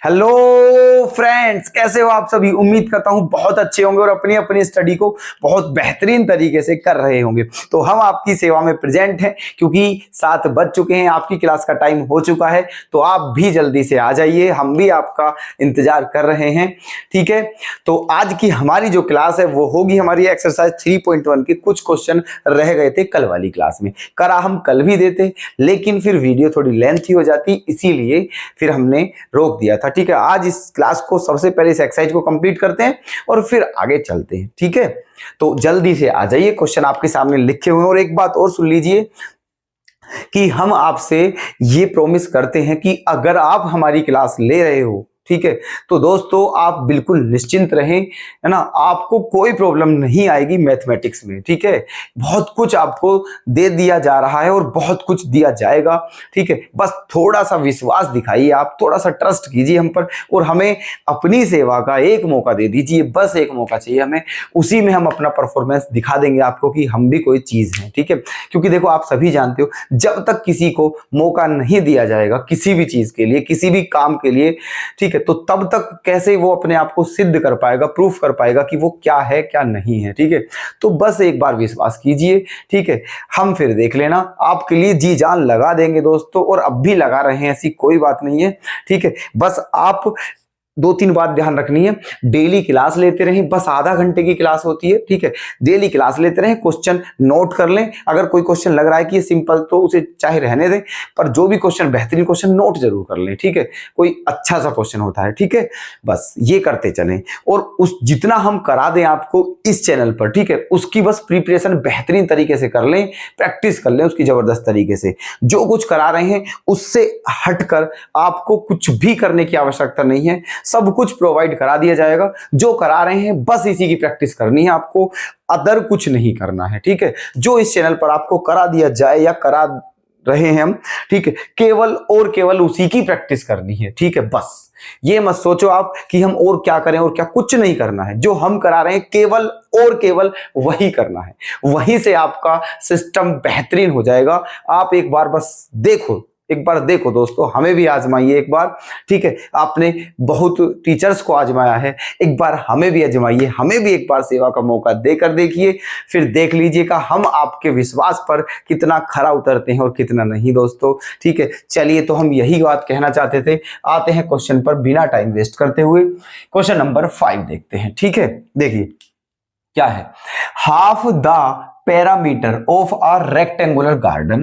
Hello friends, कैसे हो आप सभी। उम्मीद करता हूं बहुत अच्छे होंगे और अपनी अपनी स्टडी को बहुत बेहतरीन तरीके से कर रहे होंगे। तो हम आपकी सेवा में प्रेजेंट हैं क्योंकि 7 बज चुके हैं, आपकी क्लास का टाइम हो चुका है। तो आप भी जल्दी से आ जाइए, हम भी आपका इंतजार कर रहे हैं। ठीक है, तो आज की हमारी जो क्लास है वो होगी हमारी एक्सरसाइज 3.1 के कुछ क्वेश्चन रह गए थे कल वाली क्लास में। करा हम कल भी देते, लेकिन फिर वीडियो थोड़ी लेंथी हो जाती, इसीलिए फिर हमने रोक दिया था। ठीक है, आज इस क्लास को सबसे पहले इस एक्सरसाइज को कंप्लीट करते हैं और फिर आगे चलते हैं। ठीक है, तो जल्दी से आ जाइए, क्वेश्चन आपके सामने लिखे हुए हैं। और एक बात और सुन लीजिए कि हम आपसे ये प्रॉमिस करते हैं कि अगर आप हमारी क्लास ले रहे हो, ठीक है, तो दोस्तों आप बिल्कुल निश्चिंत रहें, है ना। आपको कोई प्रॉब्लम नहीं आएगी मैथमेटिक्स में। ठीक है, बहुत कुछ आपको दे दिया जा रहा है और बहुत कुछ दिया जाएगा। ठीक है, बस थोड़ा सा विश्वास दिखाइए, आप थोड़ा सा ट्रस्ट कीजिए हम पर और हमें अपनी सेवा का एक मौका दे दीजिए। बस एक मौका चाहिए हमें, उसी में हम अपना परफॉर्मेंस दिखा देंगे आपको कि हम भी कोई चीज है। ठीक है, क्योंकि देखो आप सभी जानते हो, जब तक किसी को मौका नहीं दिया जाएगा किसी भी चीज के लिए, किसी भी काम के लिए, ठीक है, तो तब तक कैसे वो अपने आप को सिद्ध कर पाएगा, प्रूफ कर पाएगा कि वो क्या है क्या नहीं है। ठीक है, तो बस एक बार विश्वास कीजिए। ठीक है, हम फिर देख लेना, आपके लिए जी जान लगा देंगे दोस्तों, और अब भी लगा रहे हैं, ऐसी कोई बात नहीं है। ठीक है, बस आप 2-3 बात ध्यान रखनी है। डेली क्लास लेते रहें, बस आधा घंटे की क्लास होती है। ठीक है, डेली क्लास लेते रहें, क्वेश्चन नोट कर लें। अगर कोई क्वेश्चन लग रहा है कि ये सिंपल, तो उसे चाहे रहने दें, पर जो भी क्वेश्चन बेहतरीन क्वेश्चन नोट जरूर कर लें। ठीक है, कोई अच्छा सा क्वेश्चन होता है। ठीक है, बस ये करते चलें और उस जितना हम करा दें आपको इस चैनल पर, ठीक है, उसकी बस प्रिपरेशन बेहतरीन तरीके से कर लें, प्रैक्टिस कर लें उसकी जबरदस्त तरीके से। जो कुछ करा रहे हैं उससे हटकर आपको कुछ भी करने की आवश्यकता नहीं है, सब कुछ प्रोवाइड करा दिया जाएगा। जो करा रहे हैं बस इसी की प्रैक्टिस करनी है आपको, अदर कुछ नहीं करना है। ठीक है, जो इस चैनल पर आपको करा दिया जाए या करा रहे हैं हम, ठीक है, केवल और केवल उसी की प्रैक्टिस करनी है। ठीक है, बस ये मत सोचो आप कि हम और क्या करें और क्या, कुछ नहीं करना है। जो हम करा रहे हैं केवल और केवल वही करना है, वहीं से आपका सिस्टम बेहतरीन हो जाएगा। आप एक बार बस देखो, एक बार देखो दोस्तों, हमें भी आजमाइए एक बार। ठीक है, आपने बहुत टीचर्स को आजमाया है, एक बार हमें भी आजमाइए, हमें भी एक बार सेवा का मौका देकर देखिए, फिर देख लीजिएगा हम आपके विश्वास पर कितना खरा उतरते हैं और कितना नहीं दोस्तों। ठीक है, चलिए, तो हम यही बात कहना चाहते थे। आते हैं क्वेश्चन पर बिना टाइम वेस्ट करते हुए। क्वेश्चन नंबर 5 देखते हैं। ठीक है, देखिए क्या है। Half the parameter of a rectangular garden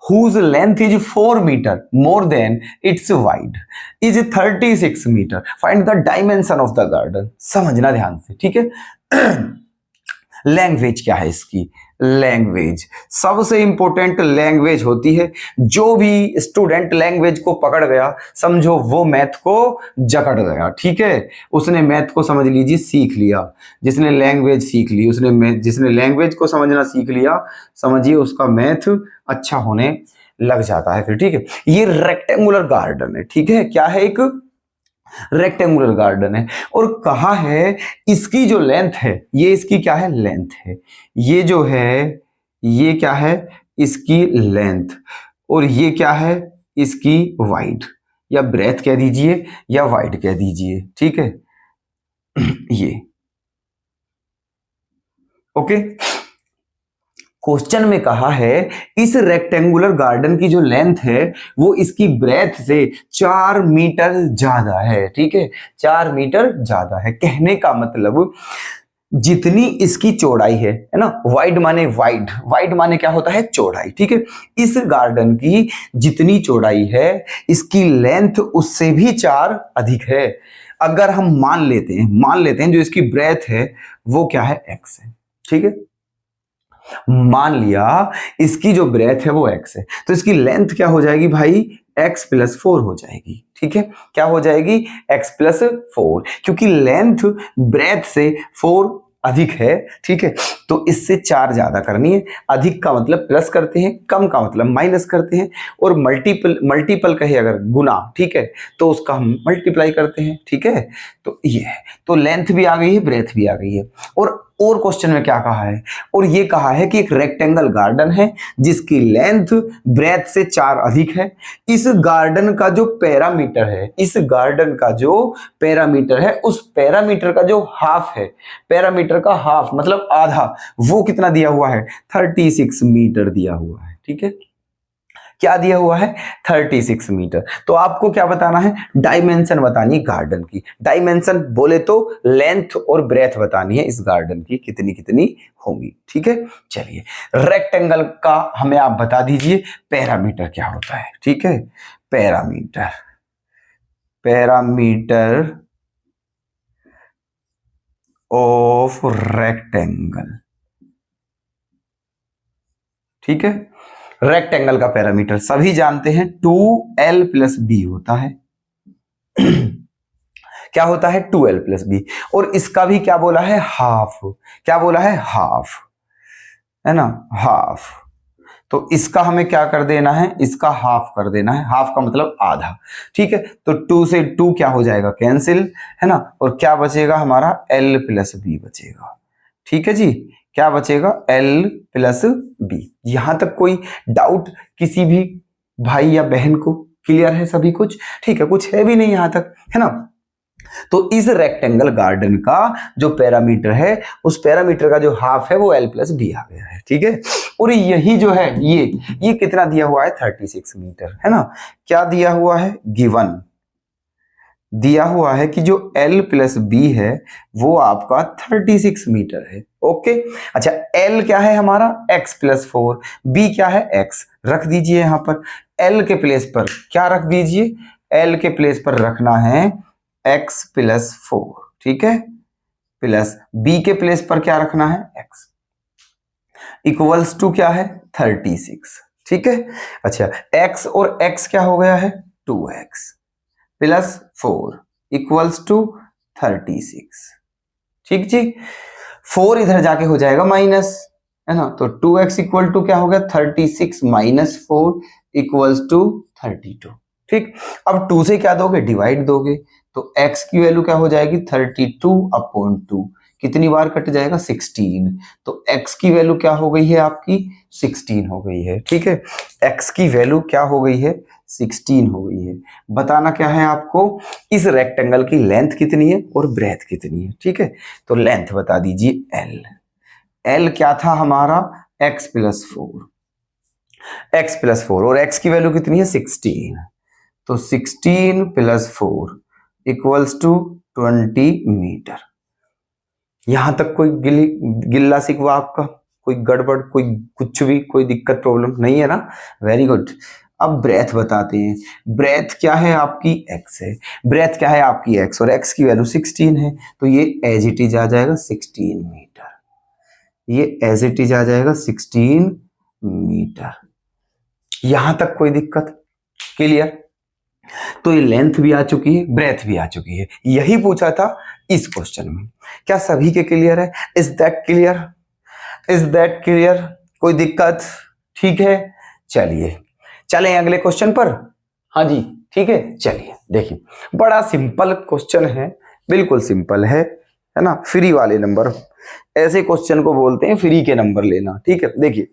whose length is 4 meter more than its wide is 36 meter. Find the dimension of the garden. समझना ध्यान से। ठीक है, लैंग्वेज क्या है इसकी। लैंग्वेज सबसे इंपॉर्टेंट लैंग्वेज होती है। जो भी स्टूडेंट लैंग्वेज को पकड़ गया, समझो वो मैथ को जकड़ गया। ठीक है, उसने मैथ को समझ लीजिए सीख लिया। जिसने लैंग्वेज सीख ली, जिसने लैंग्वेज को समझना सीख लिया, समझिए उसका मैथ अच्छा होने लग जाता है फिर। ठीक है, ये रेक्टेंगुलर गार्डन है। ठीक है, क्या है, एक रेक्टेंगुलर गार्डन है। और कहा है इसकी जो लेंथ है, ये इसकी क्या है, लेंथ है। ये जो है, ये क्या है, इसकी लेंथ। और ये क्या है, इसकी वाइड, या ब्रेथ कह दीजिए या वाइड कह दीजिए। ठीक है, ये ओके। क्वेश्चन में कहा है इस रेक्टेंगुलर गार्डन की जो लेंथ है वो इसकी ब्रेथ से 4 मीटर ज्यादा है। ठीक है, 4 मीटर ज्यादा है। कहने का मतलब जितनी इसकी चौड़ाई है ना, वाइड माने वाइड, वाइड माने क्या होता है, चौड़ाई। ठीक है, इस गार्डन की जितनी चौड़ाई है इसकी लेंथ उससे भी 4 अधिक है। अगर हम मान लेते हैं जो इसकी ब्रेथ है वो क्या है, x है। ठीक है, मान लिया इसकी जो ब्रेथ है वो x है, तो इसकी लेंथ क्या हो जाएगी भाई, x+4 हो जाएगी। ठीक है, क्या हो जाएगी, x+4, क्योंकि लेंथ ब्रेथ से 4 अधिक है। ठीक है, तो इससे 4 ज्यादा करनी है। अधिक का मतलब प्लस करते हैं, कम का मतलब माइनस करते हैं, और मल्टीपल कहे अगर गुना, ठीक है, तो उसका हम मल्टीप्लाई करते हैं। ठीक है, तो ये है, तो लेंथ भी आ गई है, ब्रेथ भी आ गई है। और और क्वेश्चन में क्या कहा है, और ये कहा है कि एक रेक्टेंगल गार्डन है जिसकी लेंथ ब्रेथ से 4 अधिक है। इस गार्डन का जो पैरामीटर है, इस गार्डन का जो पैरामीटर है, उस पैरामीटर का जो हाफ है, पैरामीटर का हाफ मतलब आधा, वो कितना दिया हुआ है, 36 मीटर दिया हुआ है। ठीक है, क्या दिया हुआ है, 36 मीटर। तो आपको क्या बताना है, डायमेंशन बतानी है गार्डन की। डायमेंशन बोले तो लेंथ और ब्रेथ बतानी है इस गार्डन की, कितनी कितनी होंगी। ठीक है, चलिए रेक्टेंगल का हमें आप बता दीजिए पैरामीटर क्या होता है। ठीक है, पैरामीटर, पैरामीटर ऑफ रेक्टेंगल। ठीक है, रेक्टेंगल का पैरामीटर सभी जानते हैं 2l + b होता है। क्या होता है, 2l + b। और इसका भी क्या बोला है, हाफ। क्या बोला है, हाफ, है ना, हाफ। तो इसका हमें क्या कर देना है, इसका हाफ कर देना है। हाफ का मतलब आधा। ठीक है, तो 2 से 2 क्या हो जाएगा, कैंसिल, है ना, और क्या बचेगा हमारा, l + b बचेगा। ठीक है जी, क्या बचेगा, l + b। यहां तक कोई डाउट किसी भी भाई या बहन को, क्लियर है सभी कुछ? ठीक है, कुछ है भी नहीं यहां तक, है ना। तो इस रेक्टेंगल गार्डन का जो पैरामीटर है, उस पैरामीटर का जो हाफ है वो l + b आ गया है। ठीक है, और यही जो है ये कितना दिया हुआ है, 36 मीटर, है ना। क्या दिया हुआ है, गिवन दिया हुआ है कि जो l + b है वो आपका 36 मीटर है। ओके, अच्छा l क्या है हमारा, x + 4, b क्या है, x। रख दीजिए यहां पर l के प्लेस पर क्या रख दीजिए, l के प्लेस पर रखना है x + 4। ठीक है, प्लस b के प्लेस पर क्या रखना है, x, इक्वल्स टू क्या है, 36। ठीक है, अच्छा x और x क्या हो गया है, 2x + 4 इक्वल्स टू 36। ठीक जी, 4 इधर जाके हो जाएगा माइनस, है ना, तो 2x इक्वल टू क्या हो गया, 36 - 4 इक्वल्स टू 32। ठीक, अब 2 से क्या दोगे, डिवाइड दोगे, तो x की वैल्यू क्या हो जाएगी, 32/2। कितनी बार कट जाएगा, 16। तो x की वैल्यू क्या हो गई है आपकी, 16 हो गई है। ठीक है, x की वैल्यू क्या हो गई है, 16 हो गई है। बताना क्या है आपको, इस रेक्टेंगल की लेंथ कितनी है और ब्रेथ कितनी है। ठीक है, तो लेंथ बता दीजिए l। l क्या था हमारा, x + 4, x + 4, और x की वैल्यू कितनी है, 16। तो 16 + 4 इक्वल्स टू 20 मीटर। यहां तक कोई गिल्ला शिकवा आपका, कोई गड़बड़, कोई कुछ भी, कोई दिक्कत प्रॉब्लम नहीं है ना, वेरी गुड। अब ब्रेथ बताते हैं। ब्रेथ क्या है आपकी, x है। ब्रेथ क्या है आपकी, x, और x की वैल्यू 16 है, तो ये एज इट इज आ जाएगा 16 मीटर। ये एज इट इज आ जाएगा 16 मीटर। यहां तक कोई दिक्कत, क्लियर। तो ये लेंथ भी आ चुकी है, ब्रेथ भी आ चुकी है, यही पूछा था इस क्वेश्चन में। क्या सभी के क्लियर है, is that clear, is that clear, कोई दिक्कत? ठीक है, चलिए चलें अगले क्वेश्चन पर। हाँ जी, ठीक है, चलिए देखिए, बड़ा सिंपल क्वेश्चन है, बिल्कुल सिंपल है ना। फ्री वाले नंबर, ऐसे क्वेश्चन को बोलते हैं फ्री के नंबर लेना। ठीक है, देखिए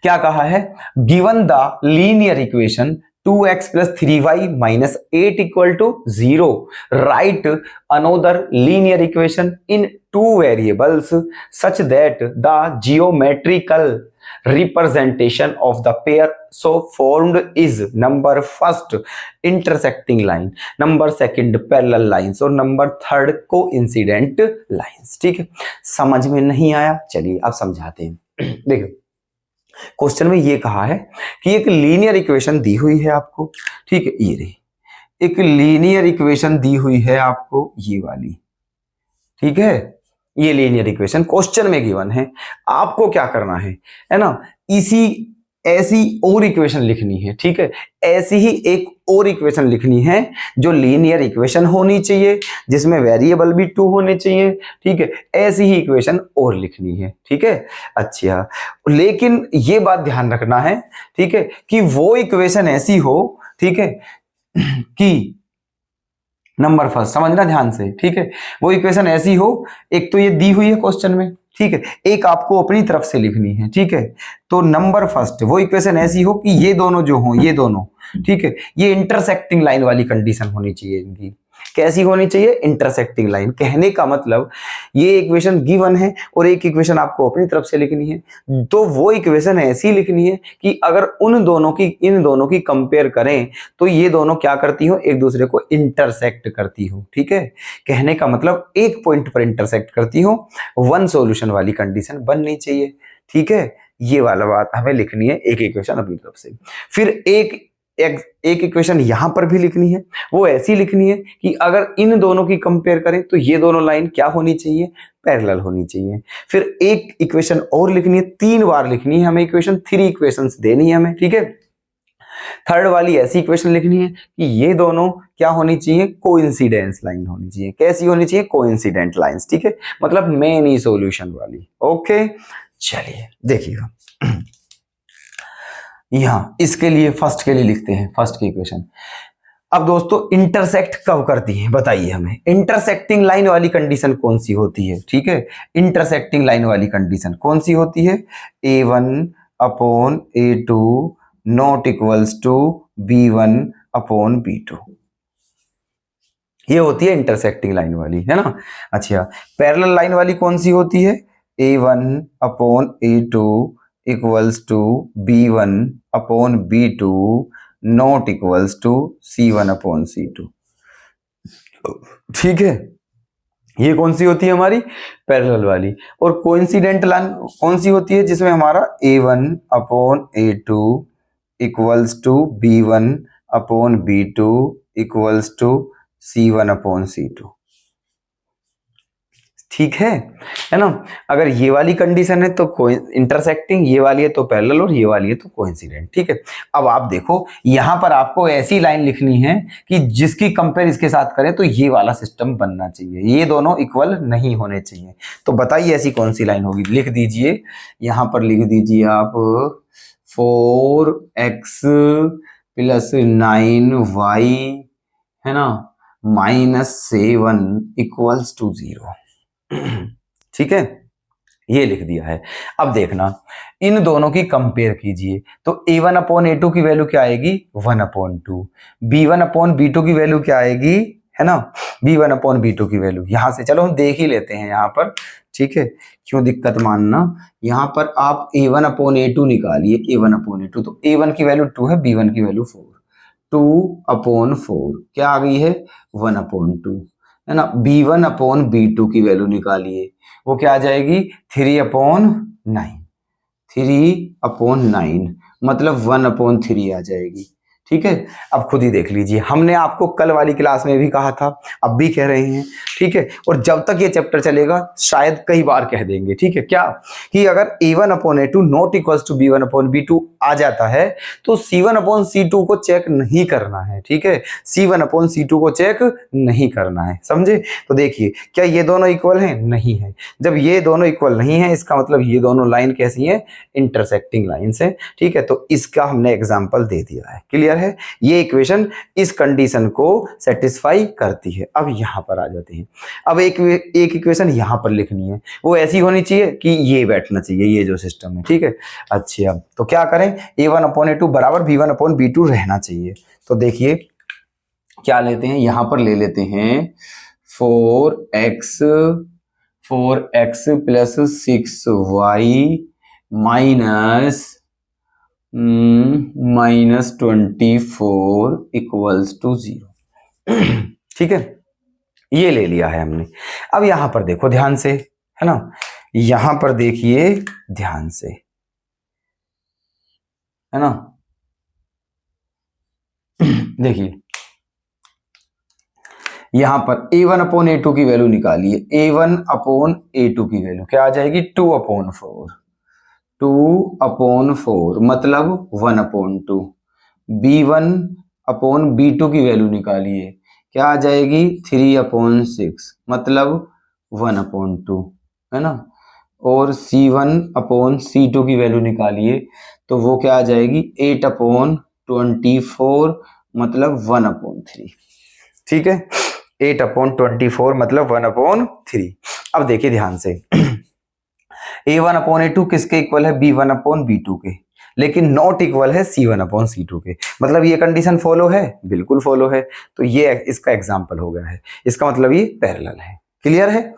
क्या कहा है, given the linear equation 2x + 3y - 8 = 0, write another linear equation in 2 variables such that the geometrical representation of the pair so formed is number first intersecting line, number second parallel lines और number third coincident lines। ठीक है, समझ में नहीं आया, चलिए अब समझाते हैं। देखो क्वेश्चन में ये कहा है कि एक लीनियर इक्वेशन दी हुई है आपको। ठीक है, ये रही एक लीनियर इक्वेशन दी हुई है आपको, ये वाली। ठीक है, ये लीनियर इक्वेशन क्वेश्चन में गिवन है। आपको क्या करना है ना, इसी ऐसी और इक्वेशन लिखनी है। ठीक है, ऐसी ही एक और इक्वेशन लिखनी है जो लीनियर इक्वेशन होनी चाहिए, जिसमें वेरिएबल भी 2 होने चाहिए। ठीक है, ऐसी ही इक्वेशन और लिखनी है। ठीक है, अच्छा, लेकिन ये बात ध्यान रखना है, ठीक है, कि वो इक्वेशन ऐसी हो, ठीक है, कि नंबर फर्स्ट, समझना ध्यान से, ठीक है। वो इक्वेशन ऐसी हो, एक तो ये दी हुई है क्वेश्चन में, ठीक है, एक आपको अपनी तरफ से लिखनी है, ठीक है। तो नंबर फर्स्ट वो इक्वेशन ऐसी हो कि ये दोनों जो हो, ये दोनों, ठीक है, ये इंटरसेक्टिंग लाइन वाली कंडीशन होनी चाहिए इनकी। कैसी होनी चाहिए? Intersecting line. कहने का मतलब ये इक्वेशन गिवन है और एक इक्वेशन आपको अपनी तरफ से लिखनी है, तो वो इक्वेशन ऐसी लिखनी है कि अगर इन दोनों की कंपेयर करें तो ये दोनों क्या करती हो? एक दूसरे को इंटरसेक्ट करती हो, ठीक है। कहने का मतलब एक पॉइंट पर इंटरसेक्ट करती हो, वन सॉल्यूशन वाली कंडीशन बननी चाहिए, ठीक है। ये वाला बात हमें लिखनी है एक इक्वेशन अपनी तरफ से। फिर एक इक्वेशन यहां पर भी लिखनी है, वो ऐसी लिखनी है कि अगर इन दोनों की कंपेयर करें तो ये दोनों लाइन क्या होनी चाहिए? पैरेलल होनी चाहिए। फिर एक इक्वेशन और लिखनी है, 3 बार लिखनी है हमें इक्वेशन, 3 इक्वेशंस देनी है हमें, ठीक है। थर्ड वाली ऐसी इक्वेशन लिखनी है कि ये दोनों क्या होनी चाहिए? कोइंसिडेंस लाइन होनी चाहिए। कैसी होनी चाहिए? कोइंसिडेंट लाइंस, ठीक है, मतलब मेनी सॉल्यूशन वाली। ओके, चलिए देखिएगा यहां इसके लिए फर्स्ट के लिए लिखते हैं फर्स्ट की इक्वेशन। अब दोस्तों इंटरसेक्ट कब करती है बताइए हमें? इंटरसेक्टिंग लाइन वाली कंडीशन कौन सी होती है? ठीक है, इंटरसेक्टिंग लाइन वाली कंडीशन कौन सी होती है? A1 upon A2 not equals to B1 upon B2, ये होती है इंटरसेक्टिंग लाइन वाली, है ना। अच्छा, पैरेलल लाइन वाली कौन सी होती है? A1 upon A2 equals to B1 upon B2 not equals to C1 upon C2, ठीक है। ये कौन सी होती है? हमारी पैरेलल वाली। और कोइंसिडेंट लाइन कौन सी होती है? जिसमें हमारा A1 upon A2 equals to B1 upon B2 equals to C1 upon C2, ठीक है ना। अगर ये वाली कंडीशन है तो इंटरसेक्टिंग, ये वाली है तो पैरेलल और ये वाली है तो कोइंसिडेंट, ठीक है। अब आप देखो यहां पर आपको ऐसी लाइन लिखनी है कि जिसकी कंपेयर इसके साथ करें तो ये वाला सिस्टम बनना चाहिए, ये दोनों इक्वल नहीं होने चाहिए। तो बताइए ऐसी कौन सी लाइन होगी? लिख दीजिए, यहां पर लिख दीजिए आप 4x प्लस 9y, है ना, -7 इक्वल्स टू 0, ठीक है, ये लिख दिया है। अब देखना इन दोनों की कंपेयर कीजिए तो A1 अपॉन A2 की वैल्यू क्या आएगी? 1 अपॉन 2। B1 अपॉन B2 की वैल्यू क्या आएगी? है ना, B1 अपॉन B2 की वैल्यू यहां से चलो हम देख ही लेते हैं यहां पर, ठीक है, क्यों दिक्कत मानना। यहां पर आप A1 अपॉन A2 निकालिए, A1 अपॉन A2, तो A1 की वैल्यू 2 है, B1 की वैल्यू 4, 2 अपॉन 4 क्या आ गई है? 1 अपॉन 2, है ना। B1 अपॉन B2 की वैल्यू निकालिए, वो क्या आ जाएगी? 3 अपॉन 9, 3 अपॉन 9 मतलब 1 अपॉन 3 आ जाएगी, ठीक है। अब खुद ही देख लीजिए, हमने आपको कल वाली क्लास में भी कहा था, अब भी कह रहे हैं, ठीक है। और जब तक ये चैप्टर चलेगा शायद कई बार कह देंगे, ठीक है, क्या कि अगर A1 upon A2 not equals to B1 upon B2 आ जाता है तो C1 अपॉन C2 को चेक नहीं करना है, ठीक है, C1 अपॉन C2 को चेक नहीं करना है, समझे। तो देखिए क्या ये दोनों इक्वल हैं? नहीं है। जब ये दोनों इक्वल नहीं है इसका मतलब ये दोनों लाइन कैसी है? इंटरसेक्टिंग लाइंस है, ठीक है। तो इसका हमने एग्जांपल दे दिया है, क्लियर है। ये इक्वेशन इस कंडीशन को सेटिस्फाई करती है। अब यहां पर आ जाते हैं, अब एक इक्वेशन यहां पर लिखनी है, वो ऐसी होनी चाहिए कि ये बैठना चाहिए, ये जो सिस्टम है, ठीक है। अच्छा, तो क्या करें? A1 अपॉन A2 बराबर B1 अपॉन B2 रहना चाहिए। तो देखिए क्या लेते हैं, यहां पर ले लेते हैं 4x plus 6y -24 equals to 0, ठीक है, ये ले लिया है हमने। अब यहां पर देखो ध्यान से, है ना, यहां पर देखिए ध्यान से, है ना, देखिए यहां पर A1 अपॉन A2 की वैल्यू निकालिए, A1 अपॉन A2 की वैल्यू क्या आ जाएगी? 2 अपॉन 4, 2 अपॉन 4 मतलब 1 अपॉन 2। B1 अपॉन B2 की वैल्यू निकालिए, क्या आ जाएगी? 3 अपॉन 6 मतलब 1 अपॉन 2, है ना। और C1 अपॉन C2 की वैल्यू निकालिए तो वो क्या आ जाएगी? 8 अपॉन 24 मतलब 1 अपॉन 3, ठीक है। 8/24 मतलब 1/3। अब देखिए ध्यान से A1/A2 किसके इक्वल है? B1/B2 के, लेकिन नॉट इक्वल है C1/C2 के। मतलब ये कंडीशन फॉलो है? बिल्कुल फॉलो है। तो ये इसका एग्जाम्पल हो गया है, इसका मतलब ये पैरेलल है। क्लियर है?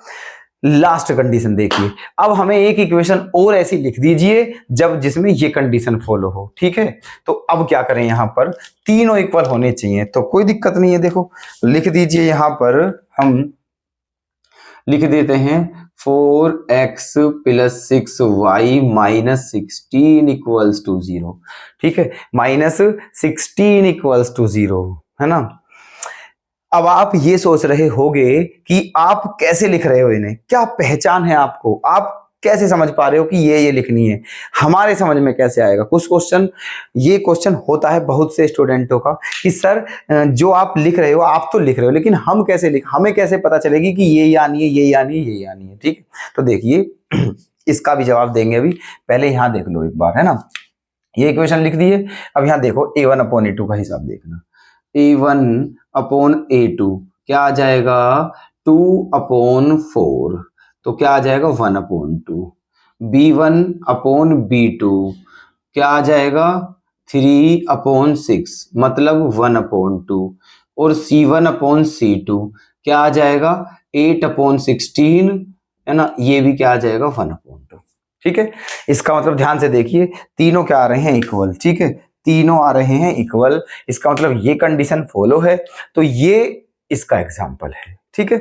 लास्ट कंडीशन देखिए, अब हमें एक इक्वेशन और ऐसी लिख दीजिए जब जिसमें ये कंडीशन फॉलो हो। ठीक है, तो अब क्या करें, यहां पर तीनों इक्वल होने चाहिए, तो कोई दिक्कत नहीं है। देखो लिख दीजिए, यहां पर हम लिख देते हैं 4x + 6y - 16 = 0। ठीक है, -16 = 0 है ना। अब आप ये सोच रहे होंगे कि आप कैसे लिख रहे हो इन्हें, क्या पहचान है आपको, आप कैसे समझ पा रहे हो कि ये लिखनी है। हमारे समझ में कैसे आएगा कुछ क्वेश्चन, ये क्वेश्चन होता है बहुत से स्टूडेंटों का कि सर जो आप लिख रहे हो आप तो लिख रहे हो, लेकिन हम कैसे हमें कैसे पता चलेगी कि ये यानी है, ये यानी है, ये यानी है। ठीक, तो देखिए इसका भी जवाब देंगे अभी, पहले यहां देख लो एक बार, है ना। ये इक्वेशन लिख दिए, अब यहां देखो A1/A2 का हिसाब देखना। A1/A2 क्या आ जाएगा? 2/4, तो क्या आ जाएगा? 1/2। B1/B2 क्या आ जाएगा? 3/6 मतलब 1/2। और C1/C2 क्या आ जाएगा? 8/16, है ना, ये भी क्या आ जाएगा? 1/2। ठीक है, इसका मतलब ध्यान से देखिए, तीनों क्या आ रहे हैं? इक्वल। ठीक है, तीनों आ रहे हैं इक्वल, इसका मतलब ये कंडीशन फॉलो है, तो ये इसका एग्जाम्पल है। ठीक है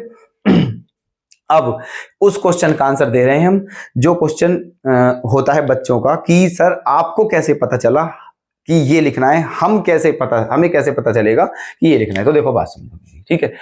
अब उस क्वेश्चन का आंसर दे रहे हैं हम, जो क्वेश्चन होता है बच्चों का कि सर आपको कैसे पता चला कि ये लिखना है, हमें कैसे पता चलेगा कि ये लिखना है। तो देखो बात समझो, ठीक है,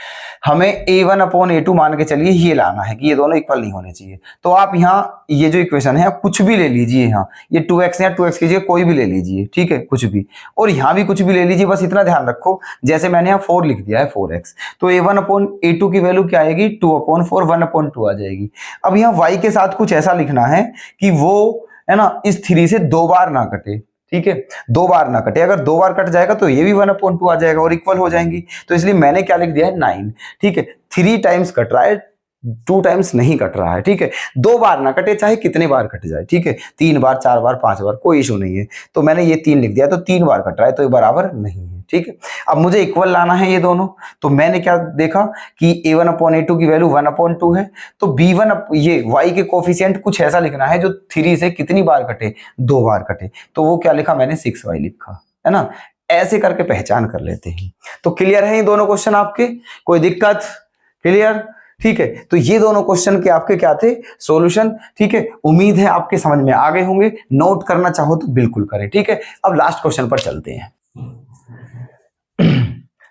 हमें A1/A2 मान के चलिए ये लाना है कि ये दोनों इक्वल नहीं होने चाहिए। तो आप यहाँ ये जो इक्वेशन है आप कुछ भी ले लीजिए, यहाँ ये 2x या 2x कीजिए, कोई भी ले लीजिए। ठीक है, कुछ भी, और यहाँ भी कुछ भी ले लीजिए, बस इतना ध्यान रखो, जैसे मैंने यहाँ 4 लिख दिया है 4x, तो A1/A2 की वैल्यू क्या आएगी? 2/4, 1/2 आ जाएगी। अब यहाँ y के साथ कुछ ऐसा लिखना है कि वो, है ना, इस 3 से 2 बार ना कटे। ठीक है, 2 बार ना कटे, अगर 2 बार कट जाएगा तो ये भी 1/2 आ जाएगा और इक्वल हो जाएंगी। तो इसलिए मैंने क्या लिख दिया है? 9। ठीक है, 3 टाइम्स कट रहा है, 2 टाइम्स नहीं कट रहा है। ठीक है, 2 बार ना कटे, चाहे कितने बार कट जाए। ठीक है, 3 बार, 4 बार, 5 बार, कोई इशू नहीं है। तो मैंने ये 3 लिख दिया, तो 3 बार कट रहा है, तो ये बराबर नहीं है। ठीक है, अब मुझे इक्वल लाना है ये दोनों, तो मैंने क्या देखा कि A1/A2 की वैल्यू 1/2 है, तो B1 ये y के कोफिशिएंट कुछ ऐसा लिखना है जो 3 से कितनी बार कटे? 2 बार कटे। तो वो क्या लिखा मैंने? 6y लिखा, है ना। ऐसे करके पहचान कर लेते हैं। तो क्लियर है ये दोनों क्वेश्चन आपके? कोई दिक्कत? क्लियर? ठीक है, तो ये दोनों क्वेश्चन के आपके क्या थे? सॉल्यूशन। ठीक है, उम्मीद है आपके समझ में आ गए होंगे, नोट करना चाहो तो बिल्कुल करें। ठीक है, अब लास्ट क्वेश्चन पर चलते हैं।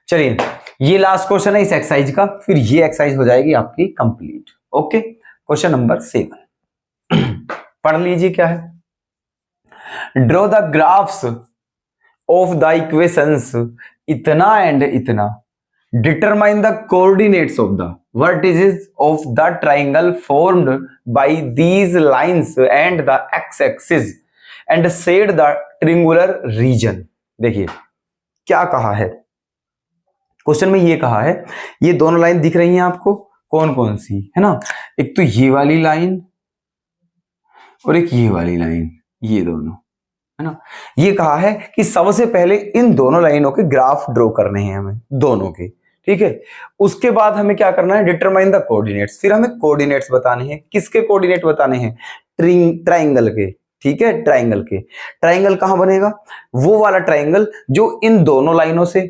चलिए, ये लास्ट क्वेश्चन है इस एक्सरसाइज का, फिर ये एक्सरसाइज हो जाएगी आपकी कंप्लीट। ओके, क्वेश्चन नंबर 7 पढ़ लीजिए क्या है। Draw the graphs of the equations इतना एंड इतना, determine the coordinates of the vertices of the triangle formed by these lines and the x axis and shade the triangular region. देखिए क्या कहा है क्वेश्चन में, ये कहा है, ये दोनों लाइन दिख रही हैं आपको, कौन कौन सी, है ना, एक तो ये वाली लाइन और एक ये वाली लाइन, ये दोनों, है ना। ये कहा है कि सबसे पहले इन दोनों लाइनों के ग्राफ ड्रॉ करने हैं हमें, दोनों के। ठीक है, उसके बाद हमें क्या करना है? Determine the coordinates. फिर हमें कोऑर्डिनेट्स बताने हैं। किसके कोऑर्डिनेट बताने हैं? ट्राइंगल के। ठीक है, ट्राइंगल के। ट्राइंगल कहां बनेगा? वो वाला ट्राइंगल जो इन दोनों लाइनों से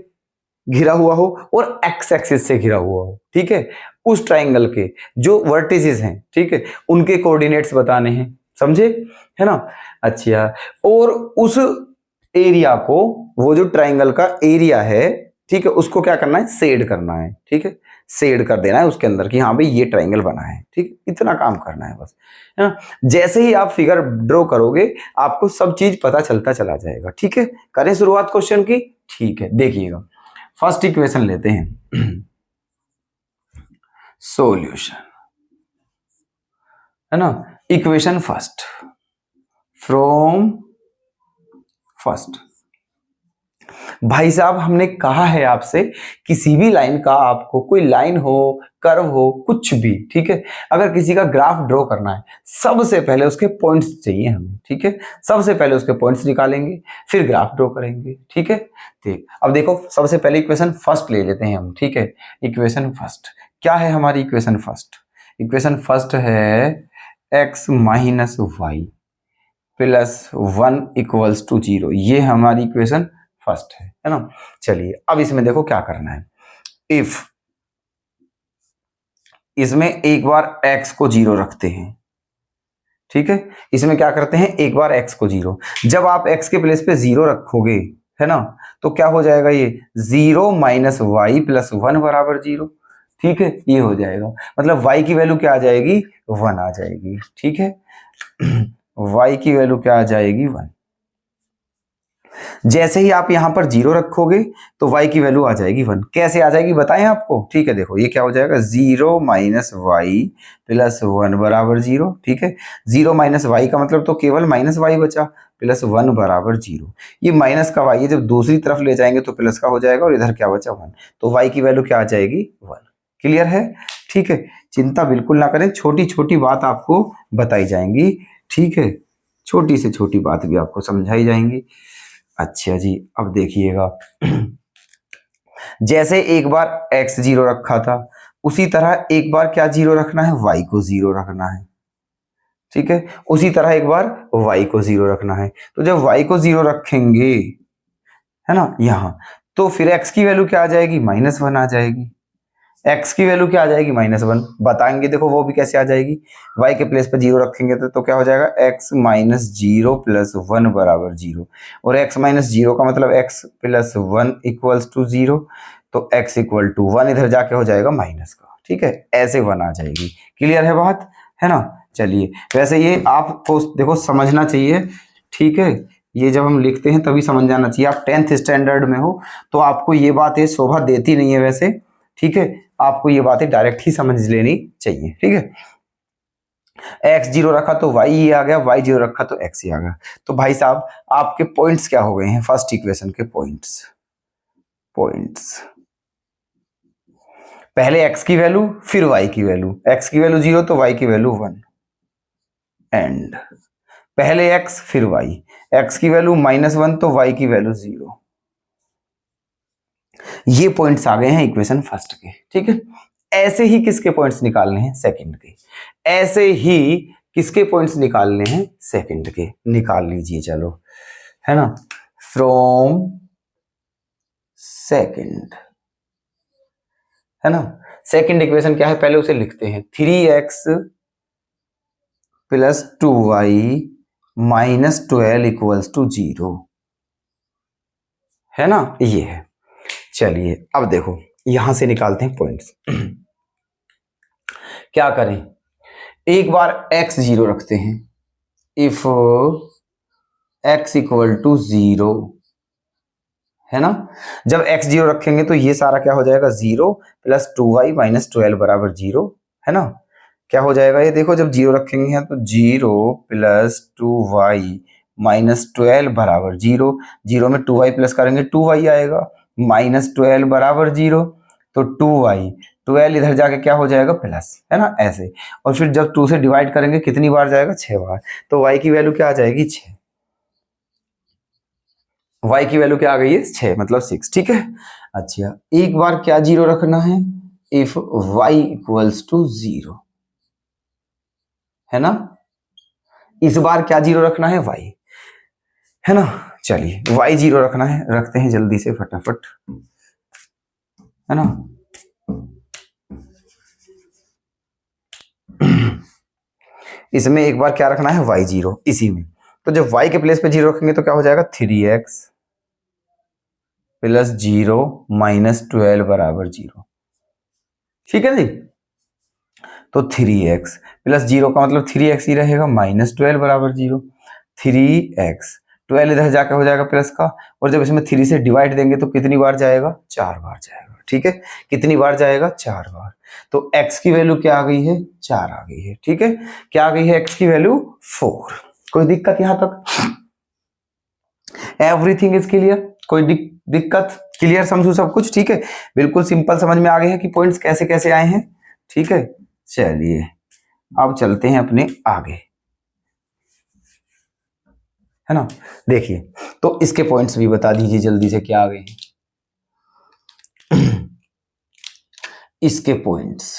घिरा हुआ हो और एक्स एक्सिस से घिरा हुआ हो। ठीक है, उस ट्राइंगल के जो वर्टिसेस हैं, ठीक है, उनके कोऑर्डिनेट्स बताने हैं, समझे, है ना। अच्छा, और उस एरिया को, वो जो ट्राइंगल का एरिया है, ठीक है, उसको क्या करना है? शेड करना है। ठीक है, शेड कर देना है उसके अंदर कि हाँ भाई ये ट्राइंगल बना है। ठीक है, इतना काम करना है बस, है ना। जैसे ही आप फिगर ड्रॉ करोगे आपको सब चीज पता चलता चला जाएगा। ठीक है, करें शुरुआत क्वेश्चन की। ठीक है, देखिएगा, फर्स्ट इक्वेशन लेते हैं सॉल्यूशन, है ना। इक्वेशन फर्स्ट फ्रॉम फर्स्ट, भाई साहब हमने कहा है आपसे किसी भी लाइन का, आपको कोई लाइन हो, कर्व हो, कुछ भी, ठीक है, अगर किसी का ग्राफ ड्रॉ करना है सबसे पहले उसके पॉइंट्स चाहिए हमें, ठीक है, सबसे पहले उसके पॉइंट्स निकालेंगे फिर ग्राफ ड्रॉ करेंगे, ठीक है। ठीक, अब देखो सबसे पहले इक्वेशन फर्स्ट ले लेते हैं हम, ठीक है। इक्वेशन फर्स्ट क्या है हमारी? इक्वेशन फर्स्ट, इक्वेशन फर्स्ट है x minus y plus 1 equals to 0, ये हमारी इक्वेशन फर्स्ट है ना। चलिए अब इसमें देखो क्या करना है। इफ इसमें एक बार x को 0 रखते हैं, ठीक है, इसमें क्या करते हैं, एक बार x को 0, जब आप x के प्लेस पे 0 रखोगे, है ना, तो क्या हो जाएगा ये 0 माइनस वाई प्लस 1 बराबर 0, ठीक है, ये हो जाएगा, मतलब y की वैल्यू क्या आ जाएगी, 1 आ जाएगी, ठीक है। y की वैल्यू क्या आ जाएगी, 1। जैसे ही आप यहां पर 0 रखोगे तो y की वैल्यू आ जाएगी 1। कैसे आ जाएगी बताएं आपको? ठीक है, देखो ये क्या हो जाएगा, 0 माइनस वाई प्लस 1 बराबर 0, ठीक है। 0 माइनस वाई का मतलब तो केवल माइनस वाई बचा, प्लस 1 बराबर 0। ये माइनस का y है, जब दूसरी तरफ ले जाएंगे तो प्लस का हो जाएगा और इधर क्या बचा, 1, तो y की वैल्यू क्या आ जाएगी, 1। क्लियर है? ठीक है, चिंता बिल्कुल ना करें, छोटी छोटी बात आपको बताई जाएंगी, ठीक है, छोटी से छोटी बात भी आपको समझाई जाएंगी। अच्छा जी, अब देखिएगा जैसे एक बार x 0 रखा था, उसी तरह एक बार क्या 0 रखना है, y को 0 रखना है, ठीक है, उसी तरह एक बार y को 0 रखना है। तो जब y को 0 रखेंगे, है ना, यहां, तो फिर x की वैल्यू क्या आ जाएगी, -1 आ जाएगी। x की वैल्यू क्या आ जाएगी, -1 बताएंगे, देखो वो भी कैसे आ जाएगी, y के प्लेस पे 0 रखेंगे तो क्या हो जाएगा, x माइनस 0 प्लस 1 बराबर 0, और x माइनस 0 का मतलब x प्लस 1 इक्वल्स टू 0, तो x इक्वल टू 1 इधर जाके हो जाएगा माइनस का, ठीक है, ऐसे 1 आ जाएगी। क्लियर है बात, है ना। चलिए, वैसे ये आपको देखो समझना चाहिए, ठीक है, ये जब हम लिखते हैं तभी समझ जाना चाहिए। आप 10th स्टैंडर्ड में हो तो आपको ये बातें शोभा देती नहीं है वैसे, ठीक है, आपको ये बातें डायरेक्ट ही समझ लेनी चाहिए, ठीक है। x 0 रखा तो y ही आ गया, y 0 रखा तो x ही आ गया। तो भाई साहब आपके पॉइंट्स क्या हो गए हैं, फर्स्ट इक्वेशन के पॉइंट्स, पहले x की वैल्यू फिर y की वैल्यू, x की वैल्यू 0 तो y की वैल्यू 1, एंड पहले x फिर y, x की वैल्यू -1 तो y की वैल्यू 0। ये पॉइंट्स आ गए हैं इक्वेशन फर्स्ट के, ठीक है। ऐसे ही किसके पॉइंट्स निकालने हैं, सेकंड के। ऐसे ही किसके पॉइंट्स निकालने हैं, सेकंड के, निकाल लीजिए चलो, है ना, फ्रॉम सेकंड, है ना। सेकंड इक्वेशन क्या है, पहले उसे लिखते हैं, 3x plus 2y minus 12 equals to 0, है ना, ये है। चलिए अब देखो यहां से निकालते हैं पॉइंट्स। क्या करें, एक बार x 0 रखते हैं, इफ x इक्वल टू 0, है ना, जब x 0 रखेंगे तो ये सारा क्या हो जाएगा, 0 प्लस 2y माइनस 12 बराबर 0, है ना। क्या हो जाएगा ये देखो, जब 0 रखेंगे तो 0 प्लस 2y माइनस 12 बराबर 0, 0 में 2y प्लस करेंगे 2y आएगा, माइनस 12 बराबर 0, तो 2y, 12 इधर जाके क्या हो जाएगा, प्लस, है ना, ऐसे। और फिर जब 2 से डिवाइड करेंगे कितनी बार जाएगा, 6 बार, तो y की वैल्यू क्या आ जाएगी, 6। y की वैल्यू क्या आ गई है, 6, मतलब 6, ठीक है। अच्छा, एक बार क्या 0 रखना है, इफ y इक्वल्स टू 0, है ना, इस बार क्या 0 रखना है, y, है ना। चलिए y 0 रखना है, रखते हैं जल्दी से फटाफट, है ना। इसमें एक बार क्या रखना है, y 0 इसी में, तो जब y के प्लेस पे 0 रखेंगे तो क्या हो जाएगा, 3x प्लस 0 माइनस 12 बराबर 0, ठीक है जी। तो 3x प्लस 0 का मतलब 3x ही रहेगा, माइनस 12 बराबर 0, 3x, 12 इधर जाकर हो जाएगा प्लस का, और जब इसमें 3 से डिवाइड देंगे तो कितनी बार जाएगा, 4 बार जाएगा, ठीक है, कितनी बार जाएगा, 4 बार। तो x की वैल्यू क्या आ गई है, 4 आ गई है, ठीक है। क्या आ गई है x की वैल्यू, 4। कोई दिक्कत यहां तक, एवरीथिंग इज क्लियर, कोई दिक्कत? क्लियर समझू सब कुछ? ठीक है, बिल्कुल सिंपल समझ में आ गए हैं कि पॉइंट्स कैसे कैसे आए हैं। ठीक है, चलिए अब चलते हैं अपने आगे, है ना। देखिए, तो इसके पॉइंट्स भी बता दीजिए जल्दी से क्या आ गए हैं। इसके पॉइंट्स,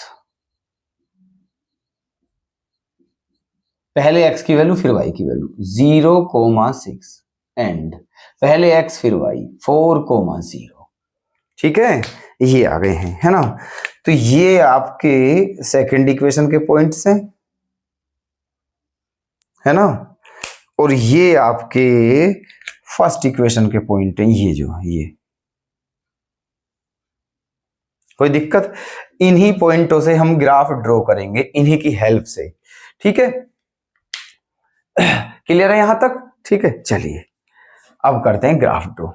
पहले x की वैल्यू फिर y की वैल्यू 0,6 एंड पहले x फिर y 4,0। ठीक है, ये आ गए हैं, है ना। तो ये आपके सेकंड इक्वेशन के पॉइंट्स हैं, है ना। और ये आपके फर्स्ट इक्वेशन के पॉइंट हैं, ये जो है ये। कोई दिक्कत? इन्हीं पॉइंटों से हम ग्राफ ड्रॉ करेंगे, इन्हीं की हेल्प से। ठीक है, क्लियर है यहां तक? ठीक है, चलिए अब करते हैं ग्राफ ड्रॉ।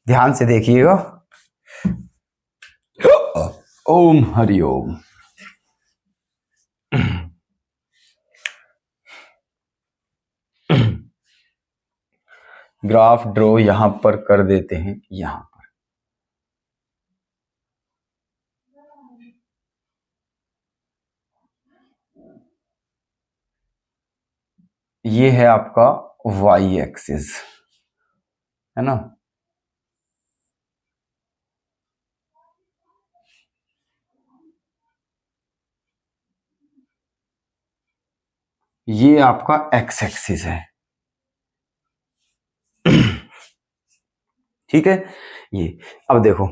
ध्यान से देखिएगा। ओम हरि ओम। ग्राफ ड्रॉ यहां पर कर देते हैं, यहां पर। ये है आपका y एक्सिस, है ना। ये आपका x एक्सिस है। ठीक है, ये अब देखो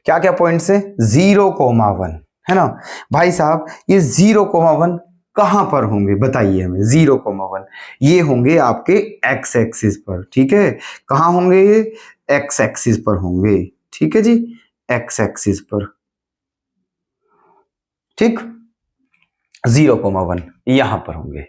क्या क्या पॉइंट्स है। 0,1, है ना भाई साहब। ये 0,1 कहां पर होंगे बताइए हमें। 0,1 ये होंगे आपके x एक्सिस पर। ठीक है, कहां होंगे ये? x एक्सिस पर होंगे। ठीक है जी, x एक्सिस पर। ठीक, 0,1 यहां पर होंगे।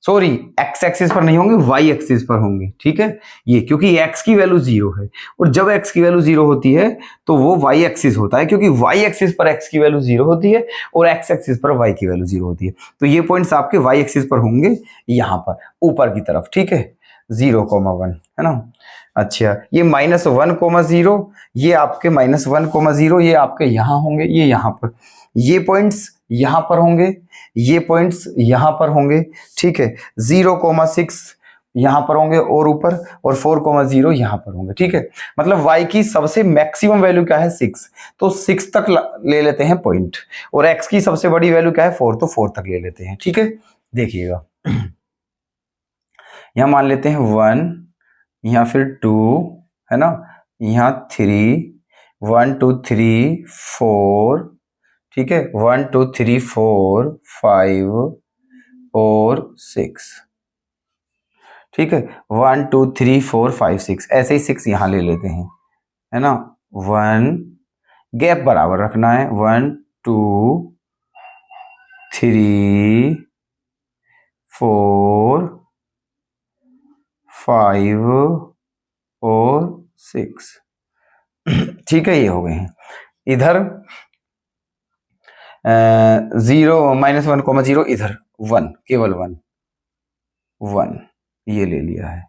सॉरी, एक्स एक्सिस पर नहीं होंगे, वाई एक्सिस पर होंगे। ठीक है, ये क्योंकि एक्स की वैल्यू 0 है, और जब एक्स की वैल्यू 0 होती है तो वो वाई एक्सिस होता है, क्योंकि वाई एक्सिस पर एक्स की वैल्यू 0 होती है और एक्स एक्सिस पर वाई की वैल्यू 0 होती है। तो ये पॉइंट्स आपके वाई एक्सिस पर होंगे, यहां पर ऊपर की तरफ। ठीक है, 0,1, है ना। अच्छा, ये -1,0, ये आपके -1,0, ये आपके यहां होंगे, ये यहां पर। ये पॉइंट्स यहां पर होंगे, ये पॉइंट्स यहां पर होंगे। ठीक है, 0,6 यहां पर होंगे और ऊपर, और 4,0 यहां पर होंगे। ठीक है, मतलब y की सबसे मैक्सिमम वैल्यू क्या है? 6, तो 6 तक ले लेते हैं पॉइंट, और x की सबसे बड़ी वैल्यू क्या है? 4, तो 4 तक ले लेते हैं। ठीक है, देखिएगा यहां मान लेते हैं 1, यहां फिर 2, है ना, यहां 3, 1 2 3 4। ठीक है, 1 2 3 4 5 और 6। ठीक है, 1 2 3 4 5 6, ऐसे ही 6 यहां ले लेते हैं, है ना। 1, गैप बराबर रखना है, 1 2 3 4 5 और 6। ठीक है, ये हो गए हैं। इधर 0 -1,0, इधर 1, केवल 1 1 ये ले लिया है।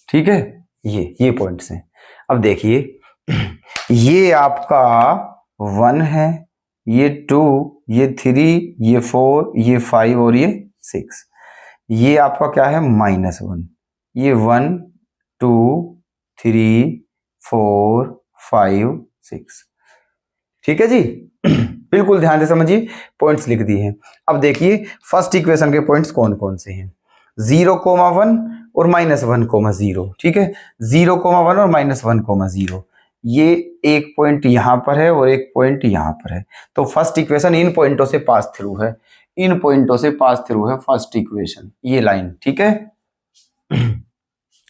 ठीक है, ये पॉइंट्स हैं। अब देखिए ये आपका 1 है, ये 2, ये 3, ये 4, ये 5 और ये 6। ये आपका क्या है? -1। ये 1 2 3 4 5 6। ठीक है जी। बिल्कुल ध्यान से समझिए, पॉइंट्स लिख दिए हैं। अब देखिए फर्स्ट इक्वेशन के पॉइंट्स कौन कौन से हैं। 0,1 और -1,0। ठीक है, 0,1 और -1,0, ये एक पॉइंट यहां पर है और एक पॉइंट यहां पर है। तो फर्स्ट इक्वेशन इन पॉइंटों से पास थ्रू है, इन पॉइंटों से पास थ्रू है फर्स्ट इक्वेशन, ये लाइन। ठीक है,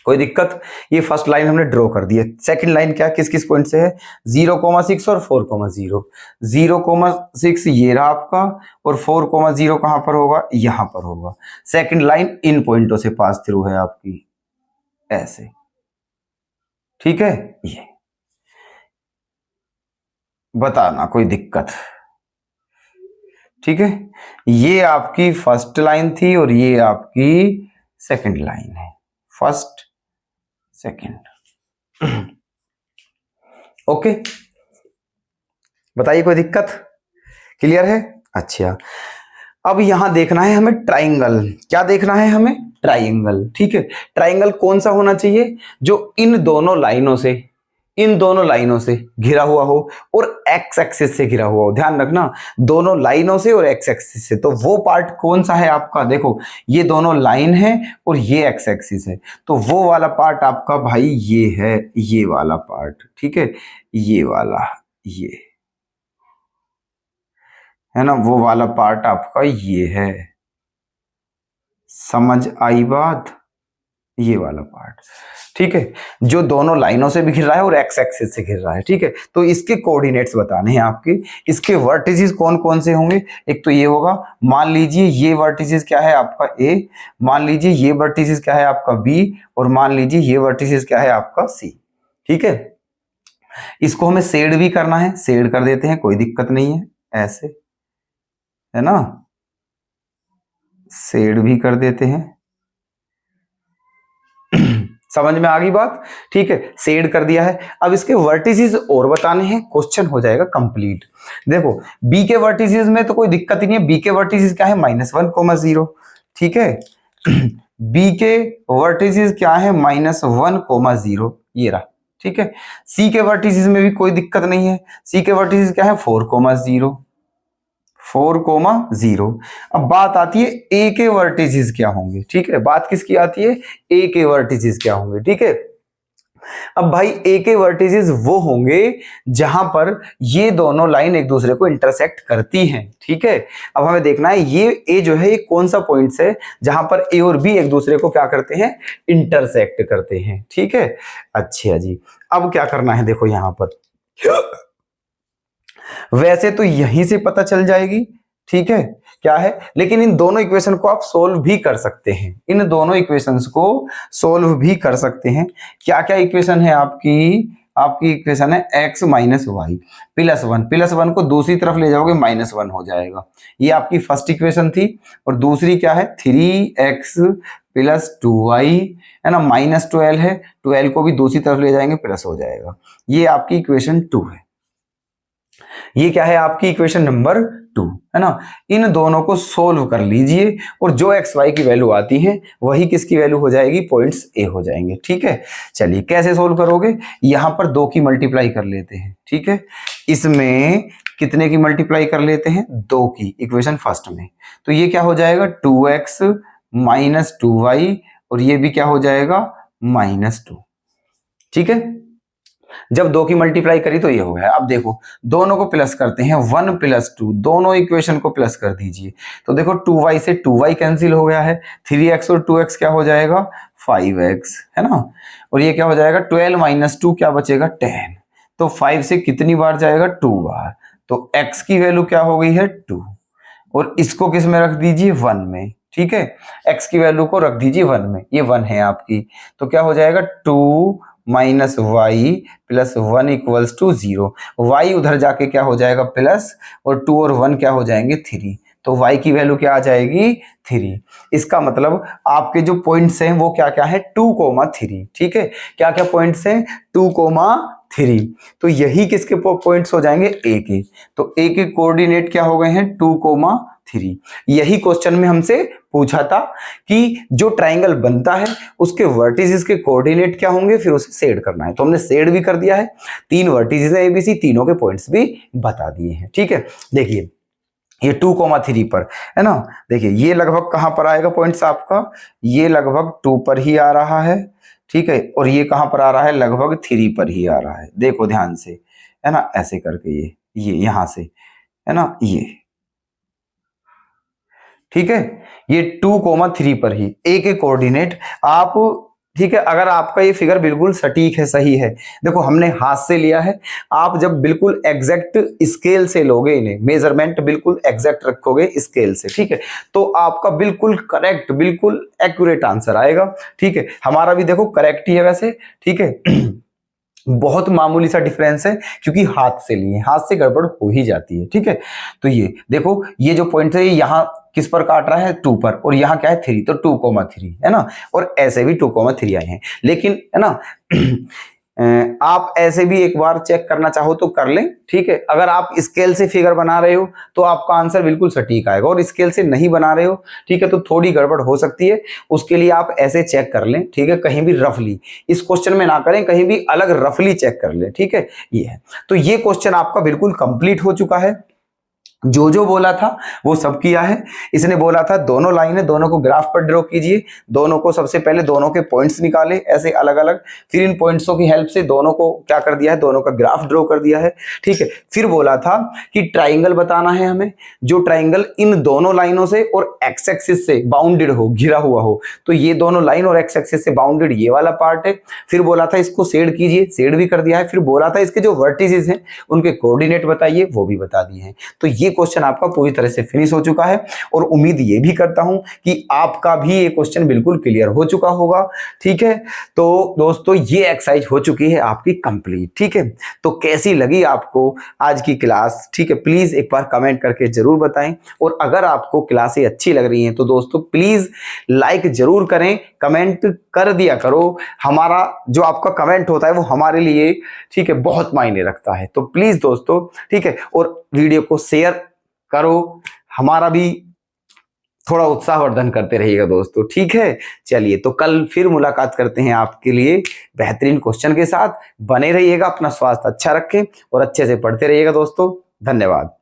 कोई दिक्कत? ये फर्स्ट लाइन हमने ड्रॉ कर दी है। सेकंड लाइन क्या, किस किस पॉइंट से है? 0,6 और 4,0। 0,6 ये रहा आपका, और 4,0 कहां पर होगा? यहां पर होगा। सेकंड लाइन इन पॉइंटों से पास थ्रू है आपकी, ऐसे। ठीक है, ये बताना कोई दिक्कत? ठीक है, ये आपकी फर्स्ट लाइन थी और ये आपकी सेकंड लाइन है, फर्स्ट सेकंड। ओके, बताइए कोई दिक्कत? क्लियर है? अच्छा, अब यहां देखना है हमें ट्राइंगल। क्या देखना है हमें? ट्राइंगल। ठीक है, ट्राइंगल कौन सा होना चाहिए? जो इन दोनों लाइनों से घिरा हुआ हो और एक्स एक्सिस से घिरा हुआ हो। ध्यान रखना, दोनों लाइनों से और एक्स एक्सिस से। तो वो पार्ट कौन सा है आपका? देखो, ये दोनों लाइन है और ये एक्स एक्सिस है, तो वो वाला पार्ट आपका भाई ये है, ये वाला पार्ट। ठीक है, ये वाला, ये है ना, वो वाला पार्ट आपका ये है। समझ आई बात? ये वाला पार्ट, ठीक है, जो दोनों लाइनों से भी घिर रहा है और एक्स एक्सिस से घिर रहा है। ठीक है, तो इसके कोऑर्डिनेट्स बताने हैं आपके। इसके वर्टिसेस कौन कौन से होंगे? एक तो ये होगा, मान लीजिए ये वर्टिसेस क्या है आपका ए, मान लीजिए ये वर्टिसेस क्या है आपका बी, और मान लीजिए ये वर्टिसेस क्या है आपका सी। ठीक है, इसको हमें शेड भी करना है, शेड कर देते हैं, कोई दिक्कत नहीं है, ऐसे है ना, शेड भी कर देते हैं। समझ में आ गई बात? ठीक है, शेड कर दिया है। अब इसके वर्टिसेस और बताने हैं, क्वेश्चन हो जाएगा कंप्लीट। देखो, बी के वर्टिसेस में तो कोई दिक्कत ही नहीं है, बी के वर्टिसेस क्या है? -1,0। ठीक है, बी के वर्टिसेस क्या है? -1,0, ये रहा। ठीक है, सी के वर्टिसेस में भी कोई दिक्कत नहीं है, सी के वर्टिसेस क्या है? 4,0, 4,0। अब बात आती है ए के वर्टिसेस क्या होंगे। ठीक है, बात किसकी आती है? ए के वर्टिसेस क्या होंगे। ठीक है, अब भाई ए के वर्टिसेस वो होंगे जहां पर ये दोनों लाइन एक दूसरे को इंटरसेक्ट करती हैं। ठीक है, अब हमें देखना है ये ए जो है ये कौन सा पॉइंट है जहां पर ए और बी एक दूसरे को क्या करते हैं? इंटरसेक्ट करते हैं। ठीक है, अच्छा जी, अब क्या करना है? देखो यहां पर वैसे तो यहीं से पता चल जाएगी। ठीक है, क्या है, लेकिन इन दोनों इक्वेशन को आप सोल्व भी कर सकते हैं, इन दोनों इक्वेशंस को सोल्व भी कर सकते हैं। क्या क्या इक्वेशन है आपकी? आपकी इक्वेशन है x minus y plus one को दूसरी तरफ ले जाओगे -1 हो जाएगा। ये आपकी फर्स्ट इक्वेशन थी। और दूसरी क्या है? 3x प्लस 2y, है ना, -12 है, 12 को भी दूसरी तरफ ले जाएंगे प्लस हो जाएगा। ये आपकी इक्वेशन 2 है। ये क्या है? आपकी इक्वेशन नंबर 2, है ना। इन दोनों को सोल्व कर लीजिए और जो एक्स वाई की वैल्यू आती है वही किसकी वैल्यू हो जाएगी? पॉइंट्स ए हो जाएंगे। ठीक है, चलिए कैसे सोल्व करोगे? यहां पर 2 की मल्टीप्लाई कर लेते हैं। ठीक है, इसमें कितने की मल्टीप्लाई कर लेते हैं? 2 की, इक्वेशन फर्स्ट में। तो ये क्या हो जाएगा? 2x माइनस 2y, और ये भी क्या हो जाएगा? -2। ठीक है, जब 2 की मल्टीप्लाई करी तो ये हो गया। अब देखो, दोनों को प्लस करते हैं, 1 + 2, दोनों इक्वेशन को प्लस कर दीजिए। तो देखो 2y से 2y कैंसिल हो गया है, 3x और 2x क्या हो जाएगा? 5x, है ना। और ये क्या हो जाएगा? 12 - 2 क्या बचेगा? 10। तो 5 से कितनी बार जाएगा? 2 बार। तो x की वैल्यू क्या हो गई है? 2। और इसको किस में रख दीजिए? 1 में। ठीक है, x की वैल्यू को रख दीजिए 1 में, ये 1 है आपकी। तो क्या हो जाएगा? 2 - y + 1 = 0। y उधर जाके क्या हो जाएगा? प्लस, और 2 और 1 क्या हो जाएंगे? 3। तो y की वैल्यू क्या आ जाएगी? 3। इसका मतलब आपके जो पॉइंट्स हैं वो क्या क्या है? 2,3। ठीक है, क्या क्या पॉइंट्स हैं? 2,3। तो यही किसके पॉइंट्स हो जाएंगे? a के। तो a के कोऑर्डिनेट क्या हो गए हैं? 2,3। यही क्वेश्चन में हमसे पूछा था कि जो ट्राइंगल बनता है उसके वर्टिसेस के कोऑर्डिनेट क्या होंगे, फिर उसे शेड करना है। तो हमने शेड भी कर दिया है, 3 वर्टिसेस है एबीसी, तीनों के पॉइंट्स भी बता दिए हैं। ठीक है, देखिए ये 2,3 पर है ना। देखिए ये लगभग कहां पर आएगा पॉइंट्स आपका? ये लगभग 2 पर ही आ रहा है। ठीक है, और ये कहां पर आ रहा है? लगभग 3 पर ही आ रहा है। देखो ध्यान से, है ना, ऐसे करके ये यहां से, है ना, ये। ठीक है, ये 2,3 पर ही ए के कोऑर्डिनेट आप। ठीक है, अगर आपका ये फिगर बिल्कुल सटीक है, सही है, देखो हमने हाथ से लिया है, आप जब बिल्कुल एग्जैक्ट स्केल से लोगे इन्हें, मेजरमेंट बिल्कुल एग्जैक्ट रखोगे स्केल से, ठीक है, तो आपका बिल्कुल करेक्ट, बिल्कुल एक्यूरेट आंसर आएगा। ठीक है, हमारा भी देखो करेक्ट ही है वैसे। ठीक है बहुत मामूली सा डिफरेंस है, क्योंकि हाथ से लिए, हाथ से गड़बड़ हो ही जाती है। ठीक है, तो ये देखो, ये जो पॉइंट है यहाँ किस पर काट रहा है, 2 पर, और यहाँ क्या है 3, तो 2,3 है ना, और ऐसे भी 2,3 आए हैं। लेकिन है ना आप ऐसे भी एक बार चेक करना चाहो तो कर लें। ठीक है, अगर आप स्केल से फिगर बना रहे हो तो आपका आंसर बिल्कुल सटीक आएगा, और स्केल से नहीं बना रहे हो, ठीक है, तो थोड़ी गड़बड़ हो सकती है। उसके लिए आप ऐसे चेक कर लें। ठीक है, कहीं भी रफली, इस क्वेश्चन में ना करें, कहीं भी अलग रफली चेक कर लें। ठीक है, ये है। तो ये क्वेश्चन आपका बिल्कुल कंप्लीट हो चुका है। जो बोला था वो सब किया है। इसने बोला था दोनों लाइनें, दोनों को ग्राफ पर ड्रॉ कीजिए, दोनों को सबसे पहले दोनों के पॉइंट्स निकाले ऐसे अलग अलग, फिर इन पॉइंट्सों की हेल्प से दोनों को क्या कर दिया है, दोनों का ग्राफ ड्रॉ कर दिया है। ठीक है, फिर बोला था कि ट्राइंगल बताना है हमें, जो ट्राइंगल इन दोनों लाइनों से और एक्स एक्सिस से बाउंडेड हो, घिरा हुआ हो। तो ये दोनों लाइन और एक्स एक्सिस से बाउंडेड ये वाला पार्ट है। फिर बोला था इसको शेड कीजिए, शेड भी कर दिया है। फिर बोला था इसके जो वर्टिसेस हैं उनके कोऑर्डिनेट बताइए, वो भी बता दिए हैं। तो ये क्वेश्चन आपका पूरी तरह से फिनिश हो चुका है, और उम्मीद ये भी करता हूं कि आपका भी ये क्वेश्चन बिल्कुल क्लियर हो चुका होगा। ठीक है, तो दोस्तों ये एक्सरसाइज हो चुकी है आपकी कंप्लीट। ठीक है, तो कैसी लगी आपको आज की क्लास, ठीक है, प्लीज एक बार कमेंट करके जरूर बताएं। और अगर आपको क्लासें अच्छी लग रही हैं तो दोस्तों प्लीज लाइक जरूर करें, कमेंट कर दिया करो। हमारा जो आपका कमेंट होता है वो हमारे लिए, ठीक है, बहुत मायने रखता है। तो प्लीज दोस्तों, ठीक है, और वीडियो को शेयर करो, हमारा भी थोड़ा उत्साहवर्धन करते रहिएगा दोस्तों। ठीक है, चलिए तो कल फिर मुलाकात करते हैं आपके लिए बेहतरीन क्वेश्चन के साथ। बने रहिएगा, अपना स्वास्थ्य अच्छा रखें और अच्छे से पढ़ते रहिएगा दोस्तों। धन्यवाद।